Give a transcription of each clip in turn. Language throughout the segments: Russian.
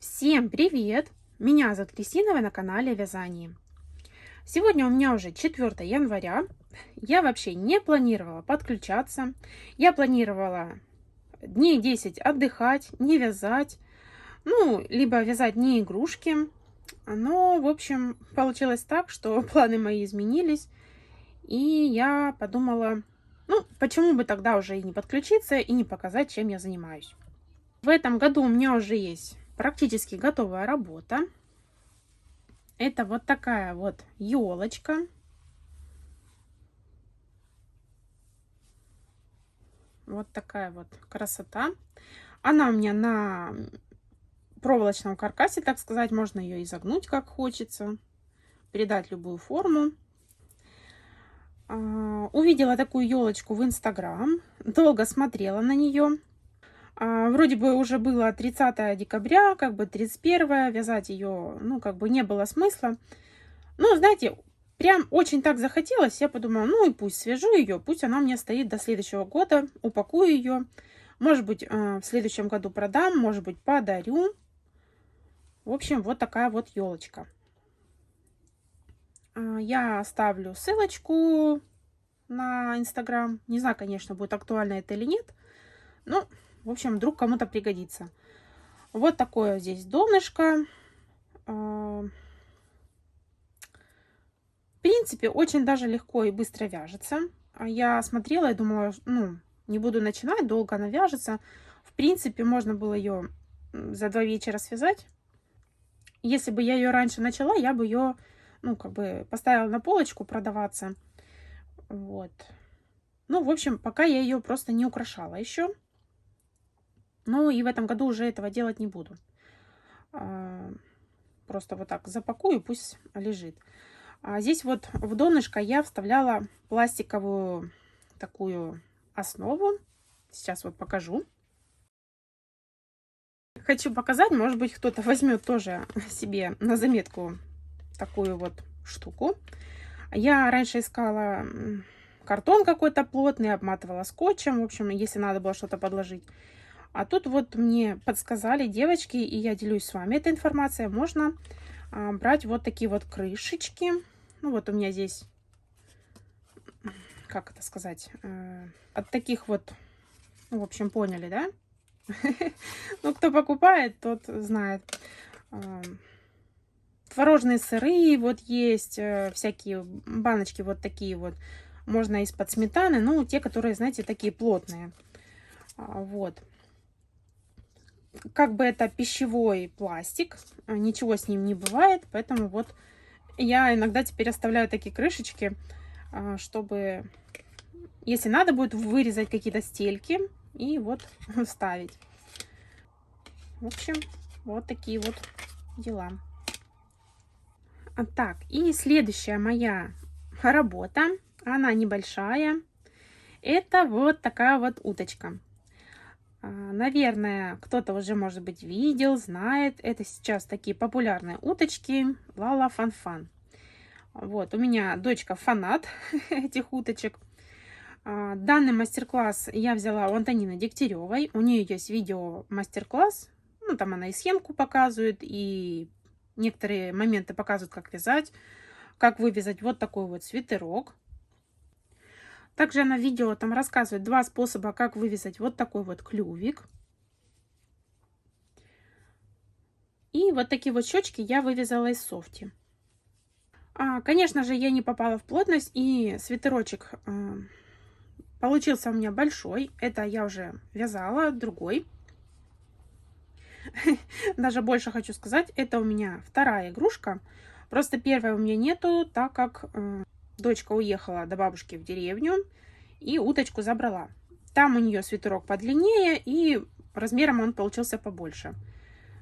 Всем привет! Меня зовут Кристина, вы на канале о вязании. Сегодня у меня уже 4 января. Я вообще не планировала подключаться. Я планировала дней 10 отдыхать, не вязать. Ну, либо вязать не игрушки. Но, в общем, получилось так, что планы мои изменились. И я подумала, ну, почему бы тогда уже и не подключиться, и не показать, чем я занимаюсь. В этом году у меня уже есть практически готовая работа. Это вот такая вот елочка. Вот такая вот красота. Она у меня на проволочном каркасе, так сказать. Можно ее изогнуть как хочется, придать любую форму. Увидела такую елочку в Инстаграм, долго смотрела на нее. Вроде бы уже было 30 декабря, как бы 31, вязать ее, ну, как бы не было смысла. Ну, знаете, прям очень так захотелось, я подумала, ну и пусть свяжу ее, пусть она у меня стоит до следующего года, упакую ее. Может быть, в следующем году продам, может быть, подарю. В общем, вот такая вот елочка. Я оставлю ссылочку на Инстаграм. Не знаю, конечно, будет актуально это или нет. Ну, в общем, вдруг кому-то пригодится. Вот такое здесь донышко. В принципе, очень даже легко и быстро вяжется. Я смотрела и думала, ну, не буду начинать, долго она вяжется. В принципе, можно было ее за 2 вечера связать. Если бы я ее раньше начала, я бы ее, ну, как бы поставила на полочку продаваться. Вот. Ну, в общем, пока я ее просто не украшала еще. Ну, и в этом году уже этого делать не буду. Просто вот так запакую, пусть лежит. Здесь вот в донышко я вставляла пластиковую такую основу. Сейчас вот покажу. Хочу показать, может быть, кто-то возьмет тоже себе на заметку такую вот штуку. Я раньше искала картон какой-то плотный, обматывала скотчем, в общем, если надо было что-то подложить. А тут вот мне подсказали девочки, и я делюсь с вами этой информацией. Можно брать вот такие вот крышечки. Ну вот у меня здесь, как это сказать, от таких вот, ну, в общем, поняли, да? Ну, кто покупает, тот знает. Творожные сыры вот есть, всякие баночки вот такие вот. Можно из-под сметаны, ну, те, которые, знаете, такие плотные. Вот. Как бы это пищевой пластик, ничего с ним не бывает, поэтому вот я иногда теперь оставляю такие крышечки, чтобы, если надо будет, вырезать какие-то стельки и вот вставить. В общем, вот такие вот дела. Так, и следующая моя работа, она небольшая. Это вот такая вот уточка. Наверное, кто-то уже, может быть, видел, знает. Это сейчас такие популярные уточки Лала Фан-Фан. Вот, у меня дочка фанат этих уточек. Данный мастер-класс я взяла у Антонины Дегтяревой. У нее есть видео мастер-класс. Ну, там она и схемку показывает, и некоторые моменты показывают, как вязать, как вывязать вот такой вот свитерок. Также она в видео там рассказывает 2 способа, как вывязать вот такой вот клювик. И вот такие вот щечки я вывязала из софти. Конечно же, я не попала в плотность, и свитерочек получился у меня большой. Это я уже вязала другой. Даже больше хочу сказать, это у меня вторая игрушка. Просто первая у меня нету, так как дочка уехала до бабушки в деревню и уточку забрала. Там у нее свитерок подлиннее, и размером он получился побольше.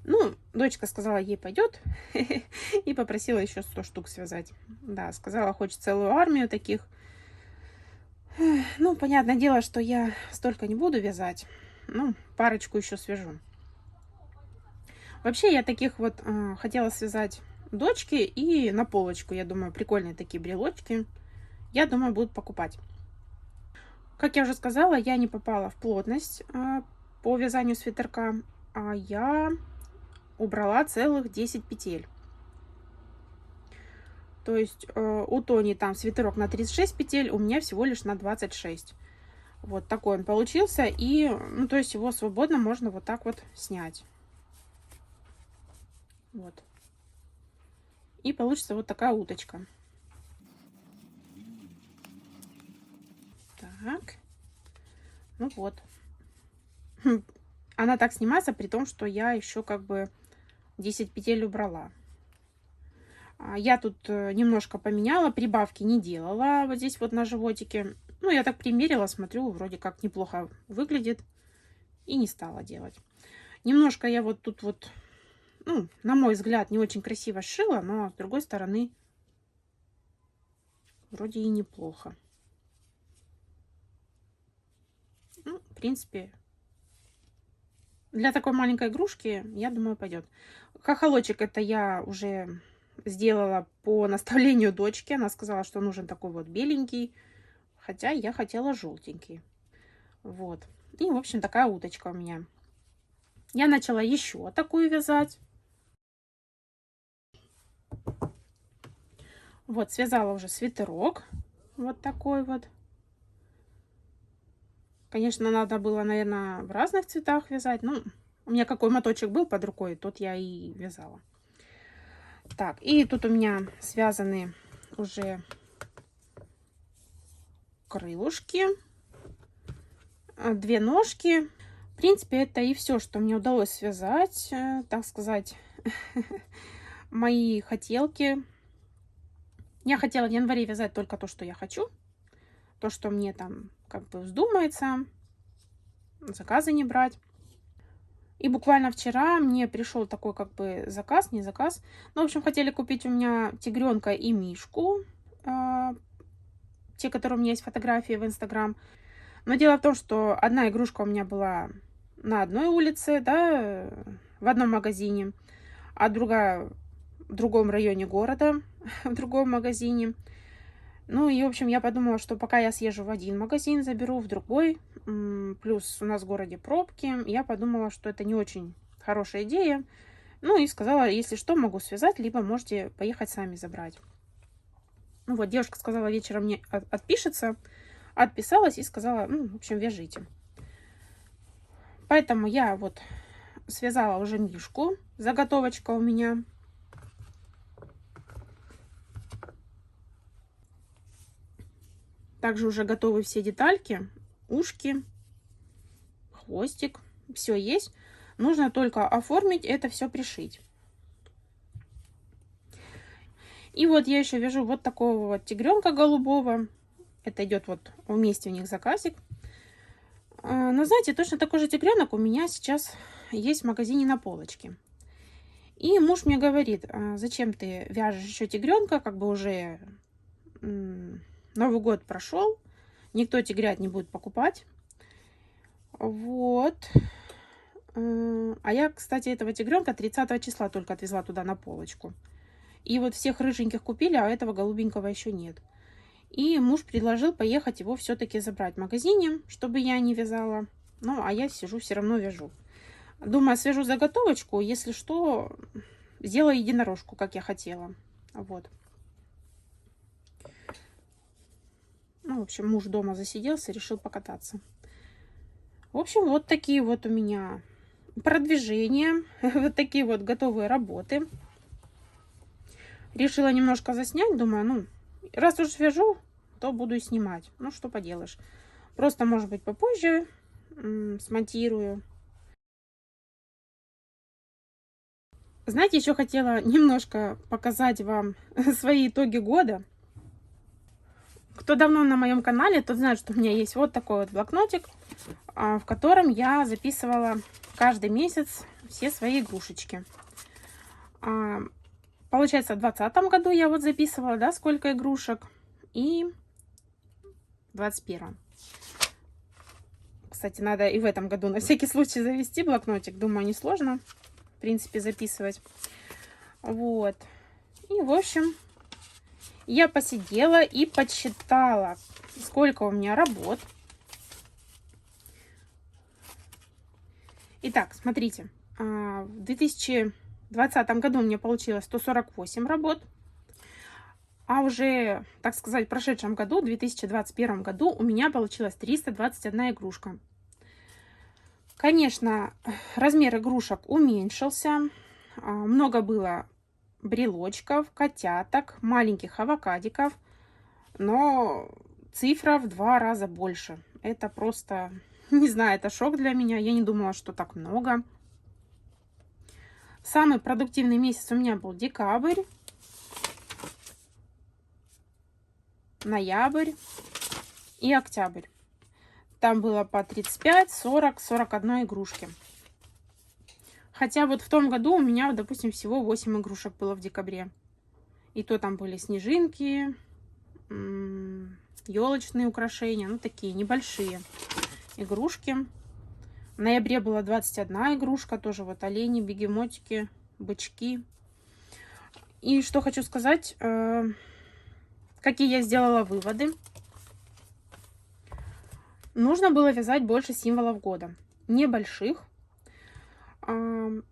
Ну, дочка сказала, ей пойдет, и попросила еще 100 штук связать. Да, сказала, хочет целую армию таких. Ну, понятное дело, что я столько не буду вязать. Ну, парочку еще свяжу. Вообще, я таких вот хотела связать дочки и на полочку. Я думаю, прикольные такие брелочки. Я думаю, будут покупать. Как я уже сказала, я не попала в плотность по вязанию свитерка. Я убрала целых 10 петель. То есть у Тони там свитерок на 36 петель, у меня всего лишь на 26. Вот такой он получился. И, ну, то есть его свободно можно вот так вот снять. Вот. И получится вот такая уточка. Так. Ну вот. Она так снимается, при том, что я еще как бы 10 петель убрала. Я тут немножко поменяла, прибавки не делала вот здесь вот на животике. Ну, я так примерила, смотрю, вроде как неплохо выглядит. И не стала делать. Немножко я вот тут вот, ну, на мой взгляд, не очень красиво сшила, но с другой стороны, вроде и неплохо. Ну, в принципе, для такой маленькой игрушки, я думаю, пойдет. Хохолочек это я уже сделала по наставлению дочки. Она сказала, что нужен такой вот беленький. Хотя я хотела желтенький. Вот. И, в общем, такая уточка у меня. Я начала еще такую вязать. Вот, связала уже свитерок. Вот такой вот. Конечно, надо было, наверное, в разных цветах вязать. Ну, у меня какой моточек был под рукой, тот я и вязала. Так, и тут у меня связаны уже крылышки, 2 ножки. В принципе, это и все, что мне удалось связать, так сказать, мои хотелки. Я хотела в январе вязать только то, что я хочу, то, что мне там как бы вздумается, заказы не брать. И буквально вчера мне пришел такой как бы заказ, не заказ. Ну, в общем, хотели купить у меня тигренка и мишку, те, которые у меня есть фотографии в Инстаграм. Но дело в том, что одна игрушка у меня была на одной улице, да, в одном магазине, а другая в другом районе города, в другом магазине. Ну и, в общем, я подумала, что пока я съезжу в один магазин, заберу в другой, плюс у нас в городе пробки, я подумала, что это не очень хорошая идея. Ну и сказала, если что, могу связать, либо можете поехать сами забрать. Ну вот, девушка сказала, вечером мне отпишется. Отписалась и сказала, ну, в общем, вяжите. Поэтому я вот связала уже мишку. Заготовочка у меня. Также уже готовы все детальки. Ушки, хвостик. Все есть. Нужно только оформить это, все пришить. И вот я еще вяжу вот такого вот тигренка голубого. Это идет вот вместе у них заказик. Но знаете, точно такой же тигренок у меня сейчас есть в магазине на полочке. И муж мне говорит, зачем ты вяжешь еще тигренка, как бы уже Новый год прошел, никто тигрят не будет покупать. Вот. А я, кстати, этого тигренка 30 числа только отвезла туда на полочку. И вот всех рыженьких купили, а этого голубенького еще нет. И муж предложил поехать его все-таки забрать в магазине, чтобы я не вязала. Ну, а я сижу, все равно вяжу. Думаю, свяжу заготовочку, если что, сделаю единорожку, как я хотела. Вот. Ну, в общем, муж дома засиделся, решил покататься. В общем, вот такие вот у меня продвижения, вот такие вот готовые работы. Решила немножко заснять, думаю, ну, раз уж вяжу, то буду и снимать. Ну, что поделаешь. Просто, может быть, попозже смонтирую. Знаете, еще хотела немножко показать вам свои итоги года. Кто давно на моем канале, тот знает, что у меня есть вот такой вот блокнотик, в котором я записывала каждый месяц все свои игрушечки. Получается, в 2020 году я вот записывала, да, сколько игрушек, и в 2021. Кстати, надо и в этом году на всякий случай завести блокнотик. Думаю, несложно, в принципе, записывать. Вот. И, в общем, я посидела и подсчитала, сколько у меня работ. Итак, смотрите. В 2020 2020 году у меня получилось 148 работ. А уже, так сказать, в прошедшем году, в 2021 году, у меня получилось 321 игрушка. Конечно, размер игрушек уменьшился. Много было брелочков, котяток, маленьких авокадиков. Но цифра в 2 раза больше. Это просто, не знаю, это шок для меня. Я не думала, что так много. Самый продуктивный месяц у меня был декабрь, ноябрь и октябрь. Там было по 35, 40, 41 игрушки. Хотя вот в том году у меня, допустим, всего 8 игрушек было в декабре. И то там были снежинки, елочные украшения, ну такие небольшие игрушки. В ноябре была 21 игрушка, тоже вот олени, бегемотики, бычки. И что хочу сказать, какие я сделала выводы. Нужно было вязать больше символов года, небольших. На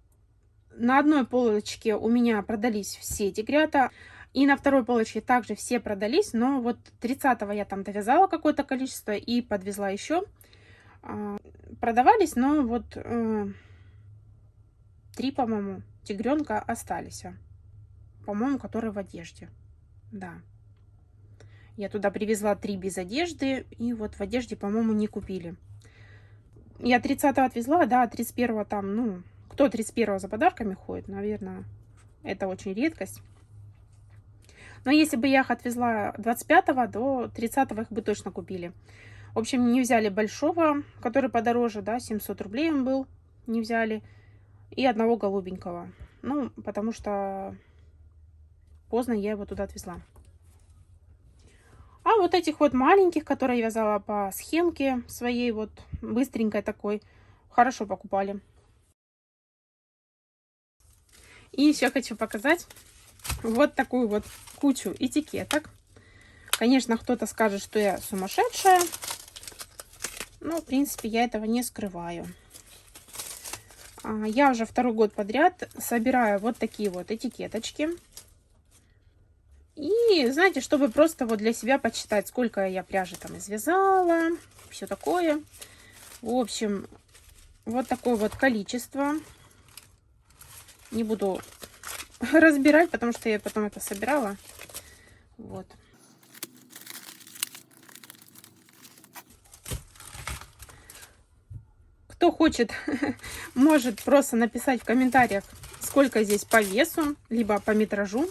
одной полочке у меня продались все тигрята, и на второй полочке также все продались, но вот 30-го я там довязала какое-то количество и подвезла еще. Продавались, но вот 3, по-моему, тигренка остались, по-моему, которые в одежде. Да. Я туда привезла 3 без одежды, и вот в одежде, по-моему, не купили. Я 30-го отвезла, да, 31-го там, ну, кто 31-го за подарками ходит, наверное, это очень редкость. Но если бы я их отвезла 25-го, до 30-го их бы точно купили. В общем, не взяли большого, который подороже, да, 700 рублей он был, не взяли. И одного голубенького. Ну, потому что поздно я его туда отвезла. А вот этих вот маленьких, которые я вязала по схемке своей, вот быстренькой такой, хорошо покупали. И еще хочу показать вот такую вот кучу этикеток. Конечно, кто-то скажет, что я сумасшедшая. Но, в принципе, я этого не скрываю. Я уже 2-й год подряд собираю вот такие вот этикеточки. И, знаете, чтобы просто вот для себя почитать, сколько я пряжи там извязала, все такое. В общем, вот такое вот количество. Не буду разбирать, потому что я потом это собирала. Вот. Кто хочет, может просто написать в комментариях, сколько здесь по весу, либо по метражу.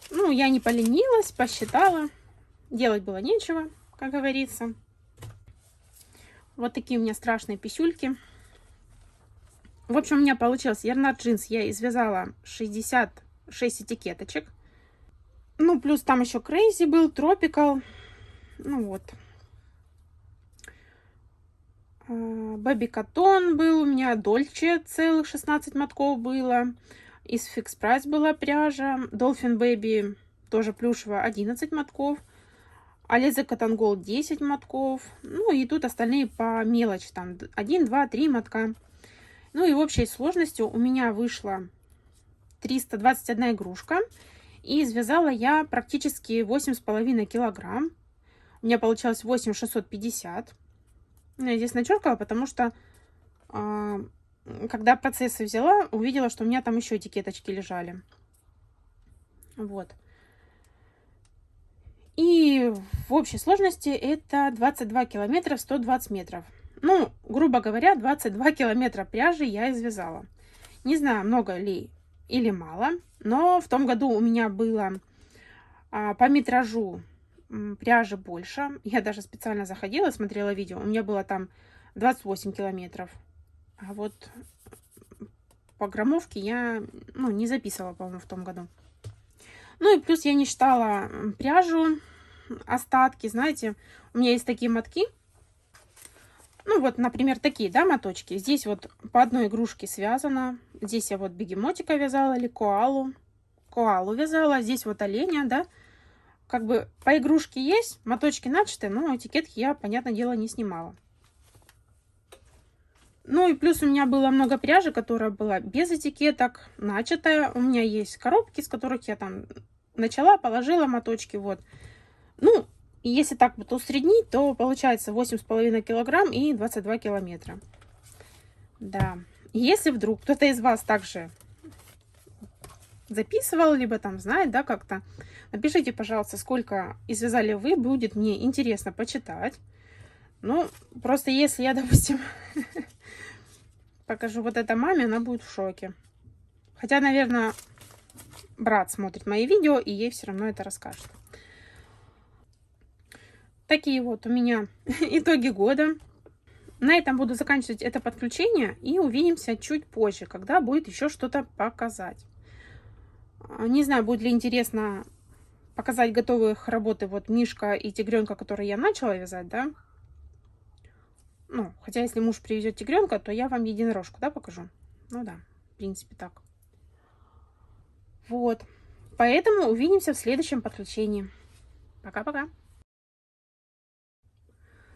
Ну, я не поленилась, посчитала. Делать было нечего, как говорится. Вот такие у меня страшные писюльки. В общем, у меня получилось Ярнард джинс. Я извязала 66 этикеточек. Ну, плюс там еще Crazy был, Tropical. Ну вот. Baby Cotton был у меня, Dolce целых 16 мотков было. Из Fix Price была пряжа. Dolphin Baby тоже плюшевая, 11 мотков. Alize Cotton Gold 10 мотков. Ну и тут остальные по мелочи. Там 1, 2, 3 мотка. Ну и в общей сложности у меня вышло 321 игрушка. И связала я практически 8,5 килограмм. У меня получалось 8,650. Я здесь начеркала, потому что когда процессы взяла, увидела, что у меня там еще этикеточки лежали. Вот. И в общей сложности это 22 километра 120 метров. Ну, грубо говоря, 22 километра пряжи я извязала. Не знаю, много ли или мало, но в том году у меня было по метражу пряжи больше. Я даже специально заходила, смотрела видео. У меня было там 28 километров. А вот по граммовке я не записывала, по-моему, в том году. Ну и плюс я не считала пряжу, остатки. Знаете, у меня есть такие мотки. Ну вот, например, такие, да, моточки. Здесь вот по одной игрушке связано. Здесь я вот бегемотика вязала или коалу. Коалу вязала. Здесь вот оленя, да. Как бы по игрушке есть, моточки начаты, но этикетки я, понятное дело, не снимала. Ну и плюс у меня было много пряжи, которая была без этикеток, начатая. У меня есть коробки, с которых я там начала, положила моточки, вот. Ну, и если так вот усреднить, то получается 8,5 килограмм и 22 километра. Да. Если вдруг кто-то из вас также записывал, либо там знает, да, как-то, напишите, пожалуйста, сколько извязали вы, будет мне интересно почитать. Ну, просто если я, допустим, покажу вот это маме, она будет в шоке. Хотя, наверное, брат смотрит мои видео, и ей все равно это расскажет. Такие вот у меня итоги года. На этом буду заканчивать это подключение, и увидимся чуть позже, когда будет еще что-то показать. Не знаю, будет ли интересно показать готовых работы вот мишка и тигренка, которые я начала вязать, да. Ну, хотя если муж привезет тигренка, то я вам единорожку, да, покажу. Ну да, в принципе так. Вот. Поэтому увидимся в следующем подключении. Пока-пока.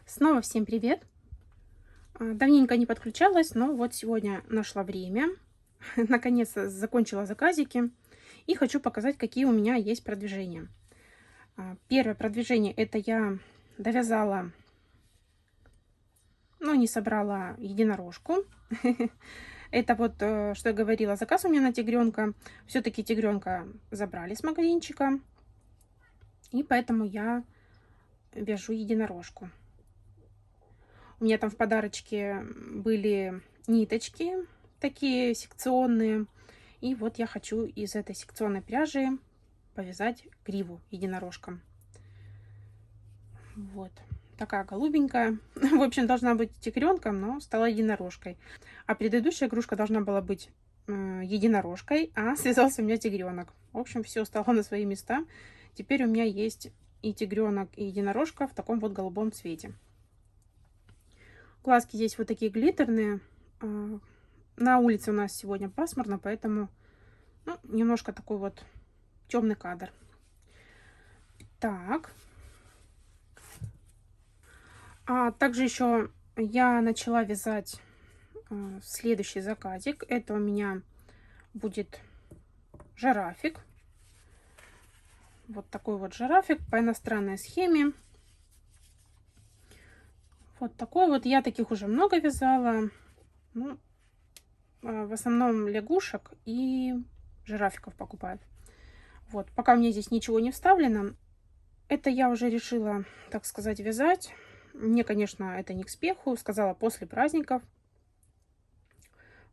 Снова всем привет. Давненько не подключалась, но вот сегодня нашла время. Наконец-то закончила заказики. И хочу показать, какие у меня есть продвижения. Первое продвижение — это я довязала, но не собрала единорожку. Это вот, что я говорила, заказ у меня на тигренка. Все-таки тигренка забрали с магазинчика. И поэтому я вяжу единорожку. У меня там в подарочке были ниточки такие секционные. И вот я хочу из этой секционной пряжи повязать гриву единорожком. Вот. Такая голубенькая. В общем, должна быть тигренком, но стала единорожкой. А предыдущая игрушка должна была быть единорожкой, а связался у меня тигренок. В общем, все стало на свои места. Теперь у меня есть и тигренок, и единорожка в таком вот голубом цвете. Глазки здесь вот такие глиттерные. На улице у нас сегодня пасмурно, поэтому ну, немножко такой вот темный кадр. Так. Также еще я начала вязать следующий заказик. Это у меня будет жирафик. Вот такой вот жирафик по иностранной схеме. Вот такой вот. Я таких уже много вязала. Ну, в основном лягушек и жирафиков покупают. Вот. Пока у меня здесь ничего не вставлено. Это я уже решила, так сказать, вязать. Мне, конечно, это не к спеху. Сказала после праздников.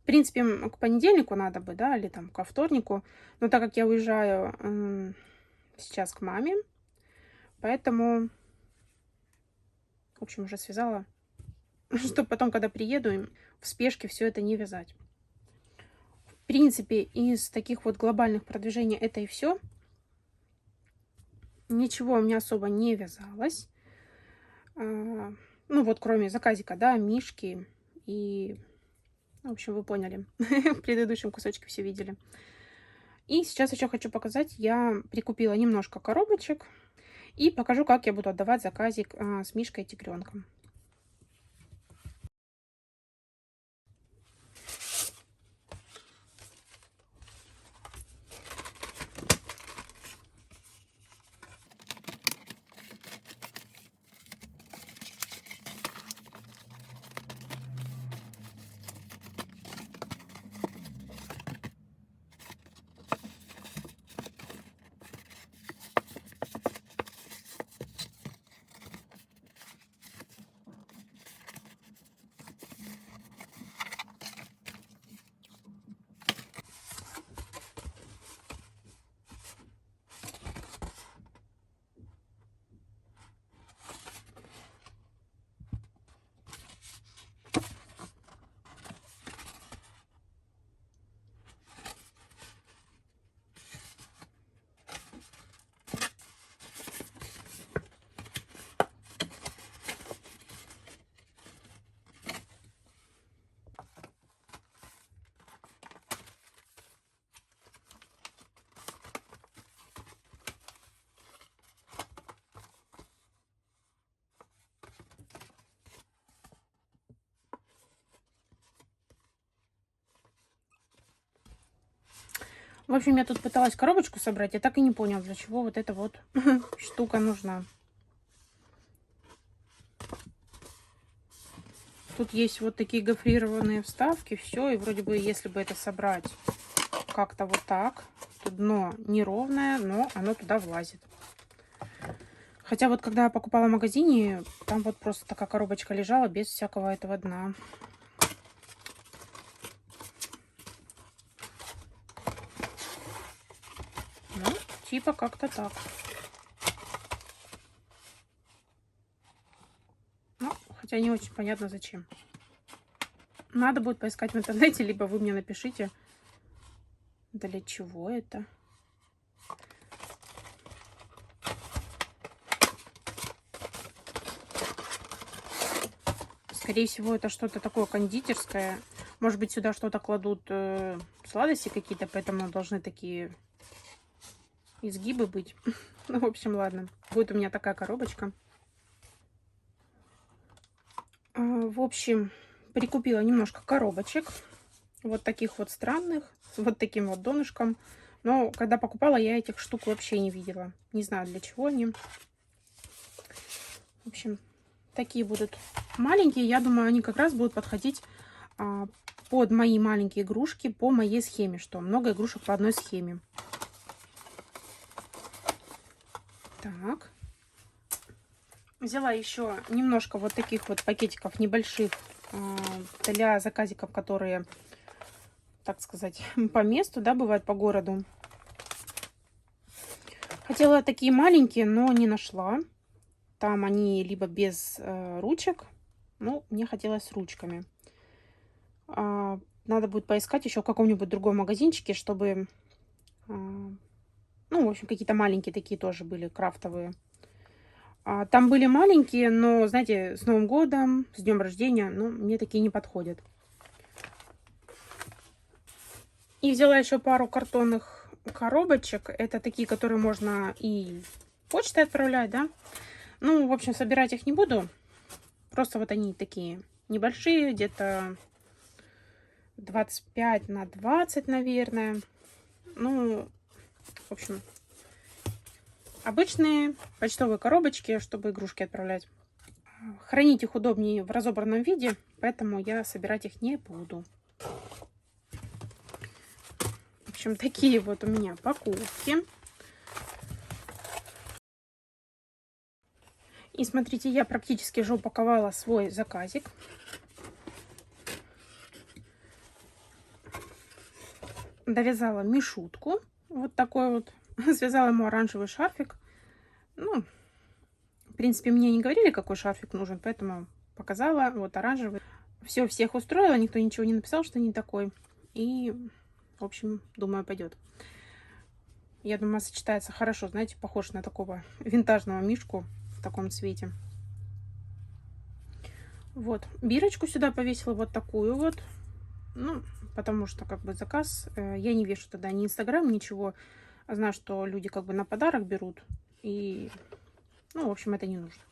В принципе, к понедельнику надо бы, да, или там ко вторнику. Но так как я уезжаю сейчас к маме, поэтому, в общем, уже связала, чтобы потом, когда приеду, в спешке все это не вязать. В принципе, из таких вот глобальных продвижений это и все. Ничего у меня особо не вязалось. Ну вот, кроме заказика, да, мишки и... В общем, вы поняли. В предыдущем кусочке все видели. И сейчас еще хочу показать. Я прикупила немножко коробочек. И покажу, как я буду отдавать заказик с мишкой и тигренком. В общем, я тут пыталась коробочку собрать, я так и не поняла, для чего вот эта вот штука нужна. Тут есть вот такие гофрированные вставки, все, и вроде бы, если бы это собрать как-то вот так, то дно неровное, но оно туда влазит. Хотя вот когда я покупала в магазине, там вот просто такая коробочка лежала без всякого этого дна. Ну, типа как-то так. Ну, хотя не очень понятно зачем. Надо будет поискать в интернете, либо вы мне напишите, для чего это. Скорее всего, это что-то такое кондитерское. Может быть, сюда что-то кладут, сладости какие-то, поэтому должны такие изгибы быть. Ну, в общем, ладно. Будет у меня такая коробочка. В общем, прикупила немножко коробочек. Вот таких вот странных. С вот таким вот донышком. Но когда покупала, я этих штук вообще не видела. Не знаю, для чего они. В общем, такие будут маленькие. Я думаю, они как раз будут подходить под мои маленькие игрушки по моей схеме. Что много игрушек по одной схеме. Так. Взяла еще немножко вот таких вот пакетиков небольших для заказиков, которые, так сказать, по месту, да, бывают по городу. Хотела такие маленькие, но не нашла. Там они либо без ручек, ну, мне хотелось с ручками. Надо будет поискать еще в каком-нибудь другом магазинчике, чтобы, ну, в общем, какие-то маленькие такие тоже были, крафтовые. Там были маленькие, но, знаете, с Новым годом, с днем рождения, ну, мне такие не подходят. И взяла еще пару картонных коробочек. Это такие, которые можно и почтой отправлять, да. Ну, в общем, собирать их не буду. Просто вот они такие небольшие, где-то 25 на 20, наверное. Ну, в общем, обычные почтовые коробочки, чтобы игрушки отправлять. Хранить их удобнее в разобранном виде, поэтому я собирать их не буду. В общем, такие вот у меня покупки. И смотрите, я практически уже упаковала свой заказик. Довязала мишутку. Вот такой вот. Связала ему оранжевый шарфик. Ну, в принципе, мне не говорили, какой шарфик нужен, поэтому показала. Вот оранжевый. Все, всех устроило, никто ничего не написал, что не такой. И, в общем, думаю, пойдет. Я думаю, сочетается хорошо, знаете, похож на такого винтажного мишку в таком цвете. Вот, бирочку сюда повесила вот такую вот. Ну, потому что, как бы, заказ, я не вешу тогда ни Инстаграм, ничего. Знаю, что люди, как бы, на подарок берут. И, ну, в общем, это не нужно.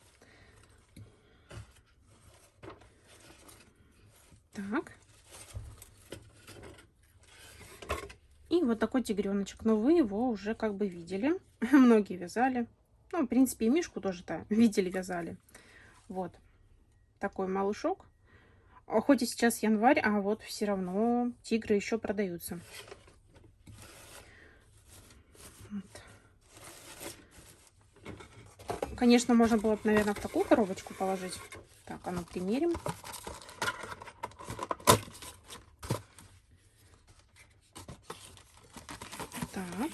Так. И вот такой тигреночек. Но вы его уже, как бы, видели. Многие вязали. Ну, в принципе, и мишку тоже-то видели, вязали. Вот. Такой малышок. Хоть и сейчас январь, а вот все равно тигры еще продаются. Вот. Конечно, можно было бы, наверное, в такую коробочку положить. Так, а ну примерим. Так.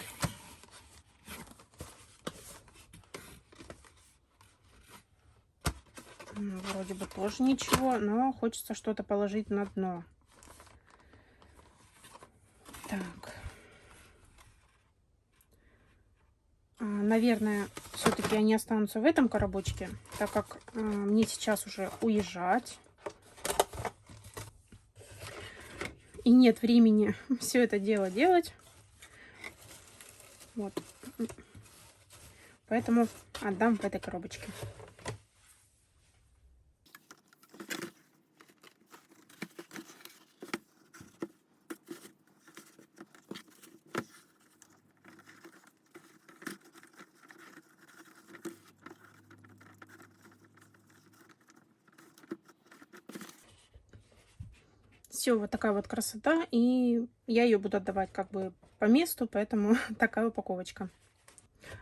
Ну, вроде бы тоже ничего, но хочется что-то положить на дно. Так. Наверное, все-таки они останутся в этом коробочке, так как мне сейчас уже уезжать. И нет времени все это дело делать. Вот. Поэтому отдам в этой коробочке. Все, вот такая вот красота. И я ее буду отдавать как бы по месту, поэтому такая упаковочка.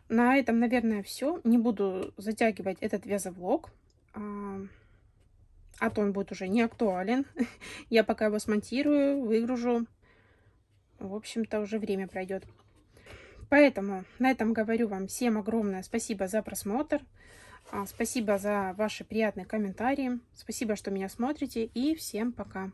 На этом, наверное, все. Не буду затягивать этот вязовлог, а то он будет уже не актуален. Я пока его смонтирую, выгружу. В общем-то, уже время пройдет. Поэтому на этом говорю вам всем огромное спасибо за просмотр. Спасибо за ваши приятные комментарии. Спасибо, что меня смотрите. И всем пока.